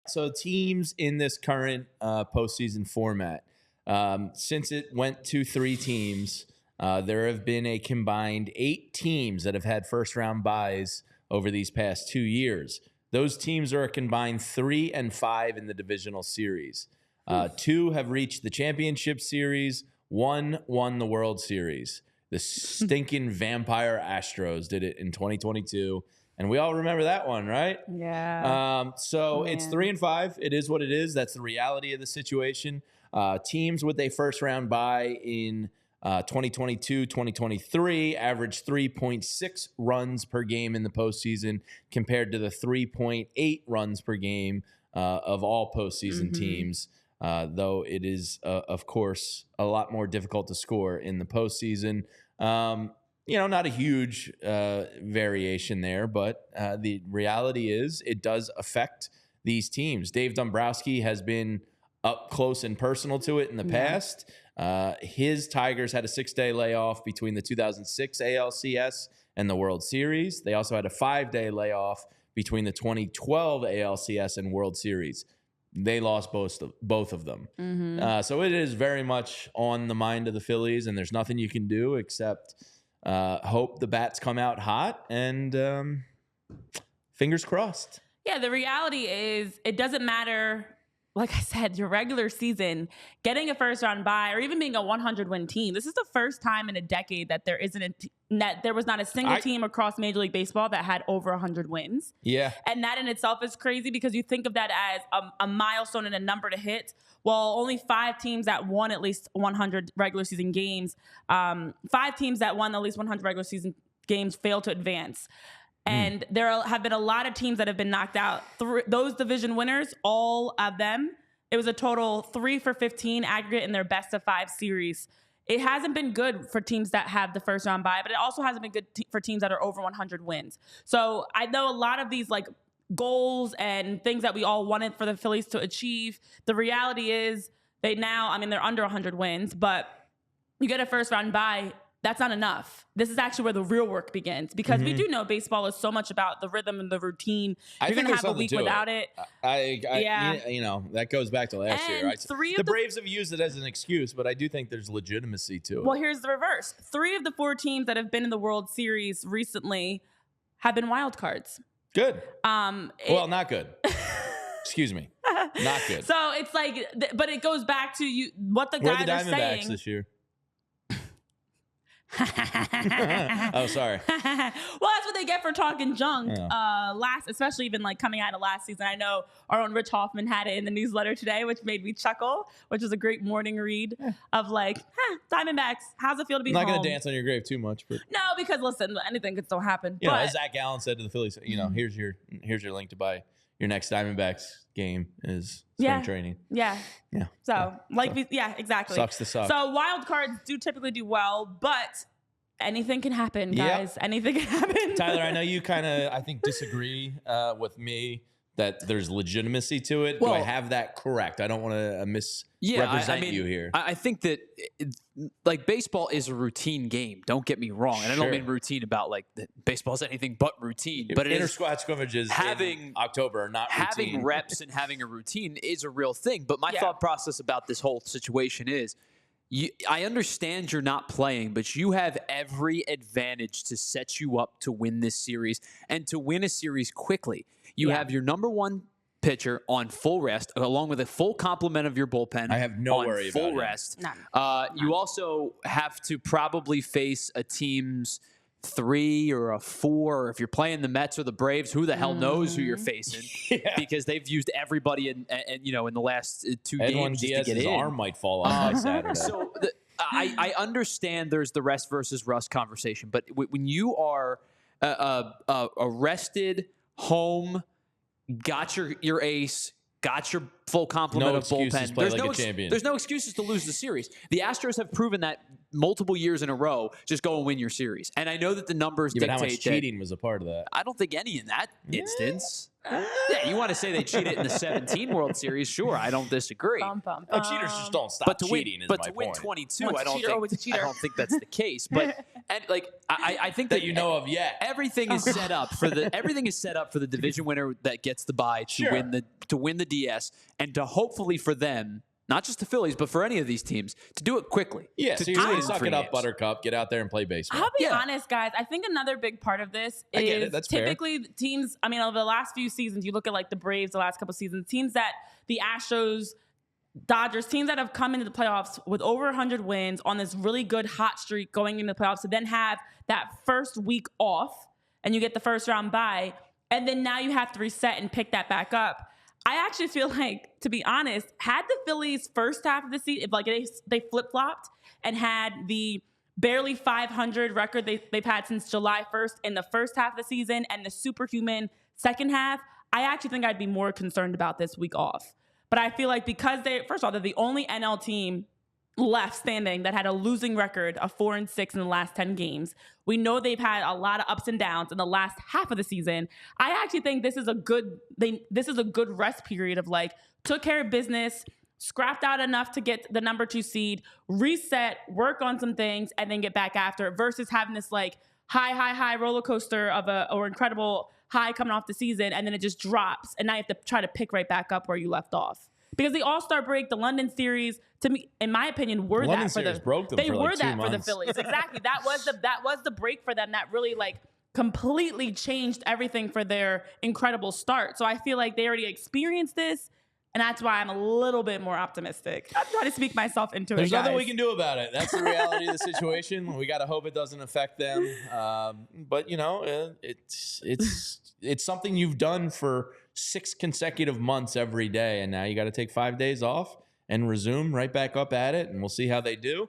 So teams in this current postseason format, since it went to 3 teams, there have been a combined 8 teams that have had first-round byes over these past 2 years. Those teams are a combined 3 and 5 in the divisional series. 2 have reached the championship series. 1 won the World Series. The stinking vampire Astros did it in 2022. And we all remember that one, right? Yeah. So it's 3 and 5. It is what it is. That's the reality of the situation. Teams with a first round bye in 2022, 2023 averaged 3.6 runs per game in the postseason compared to the 3.8 runs per game of all postseason teams. Though it is, of course, a lot more difficult to score in the postseason. Not a huge variation there, but the reality is it does affect these teams. Dave Dombrowski has been up close and personal to it in the past. His Tigers had a 6-day layoff between the 2006 ALCS and the World Series. They also had a 5-day layoff between the 2012 ALCS and World Series. They lost both of them. So it is very much on the mind of the Phillies, and there's nothing you can do except hope the bats come out hot and fingers crossed. Yeah, the reality is it doesn't matter. Like I said, your regular season, getting a first-round bye, or even being a 100-win team. This is the first time in a decade that there was not a single team across Major League Baseball that had over 100 wins. Yeah, and that in itself is crazy because you think of that as a milestone and a number to hit. Well, only 5 teams that won at least 100 regular season games. 5 teams that won at least 100 regular season games failed to advance. And there have been a lot of teams that have been knocked out. Those division winners, all of them, it was a total 3 for 15 aggregate in their best of 5 series. It hasn't been good for teams that have the first round bye, but it also hasn't been good for teams that are over 100 wins. So I know a lot of these goals and things that we all wanted for the Phillies to achieve. The reality is they're under 100 wins, but you get a first round bye. That's not enough. This is actually where the real work begins because we do know baseball is so much about the rhythm and the routine. You're going to have a week without it. That goes back to last year. The Braves have used it as an excuse, but I do think there's legitimacy to it. Well, here's the reverse. 3 of the 4 teams that have been in the World Series recently have been wild cards. Good. Not good. Excuse me. Not good. So it's but it goes back to what the guys are saying. Where are the Diamondbacks this year? Oh, sorry. Well, that's what they get for talking junk. Especially even coming out of last season. I know our own Rich Hoffman had it in the newsletter today, which made me chuckle, which was a great morning read of Diamondbacks, how's it feel to be home? I'm not going to dance on your grave too much, but no, because listen, anything could still happen. As Zach Gallen said to the Phillies, here's your link to buy your next Diamondbacks game is spring training. Yeah. So exactly. Sucks to suck. So wild cards do typically do well, but anything can happen, guys. Yep. Anything can happen. Tyler, I know you kind of, I think, disagree with me that there's legitimacy to it. Do I have that correct? I don't want to misrepresent you here. I think that baseball is a routine game. Don't get me wrong. And I don't mean routine about baseball is anything but routine. But inter-squad scrimmages in October are not routine. Having reps and having a routine is a real thing. But my thought process about this whole situation is, I understand you're not playing, but you have every advantage to set you up to win this series and to win a series quickly. You have your number 1 pitcher on full rest, along with a full complement of your bullpen. I have no worry about full rest. None. You also have to probably face a team's 3 or a 4. Or if you're playing the Mets or the Braves, who the hell knows who you're facing? Because they've used everybody in the last 2 games just to get in. His arm might fall off by Saturday. So I understand there's the rest versus rust conversation, but when you are a rested home, got your ace, got your full complement of bullpen. There's no excuses to lose the series. The Astros have proven that multiple years in a row. Just go and win your series. And I know that the numbers dictate how much cheating was a part of that. I don't think any in that instance. Yeah, you want to say they cheated in the 17 World Series? Sure, I don't disagree. Cheaters just don't stop But to cheating. win, but to win 22, I don't think that's the case. But and like I think that you know of yet. Everything is set up for the division winner that gets the bye to win the DS, and to hopefully for them, not just the Phillies, but for any of these teams, to do it quickly. Yeah, to so you're going to suck it up, Buttercup. Get out there and play baseball. I'll be honest, guys. I think another big part of this is typically teams, I mean, over the last few seasons, you look at like the Braves the last couple seasons, teams that the Astros, Dodgers, teams that have come into the playoffs with over 100 wins on this really good hot streak going into the playoffs to then have that first week off and you get the first round bye, and then now you have to reset and pick that back up. I actually feel like, to be honest, had the Phillies first half of the season, if like they flip-flopped and had the barely 500 record they've had since July 1st in the first half of the season and the superhuman second half, I actually think I'd be more concerned about this week off. But I feel like because first of all, they're the only NL team left standing that had a losing record of 4-6 in the last 10 games. We know they've had a lot of ups and downs in the last half of the season. I actually think this is a good rest period of like took care of business, scrapped out enough to get the number 2 seed, reset, work on some things, and then get back after it versus having this like high roller coaster of or incredible high coming off the season, and then it just drops, and now you have to try to pick right back up where you left off. Because the All-Star break, the London series, to me, in my opinion, were that for the broke them they for were like 2 that months. for the Phillies. Exactly. That was the break for them that really like completely changed everything for their incredible start. So I feel like they already experienced this, and that's why I'm a little bit more optimistic. I'm trying to speak myself into it. There's guys. nothing we can do about it. That's the reality of the situation. We got to hope it doesn't affect them. But you know, it's something you've done for 6 consecutive months every day, and now you got to take 5 days off and resume right back up at it, and we'll see how they do.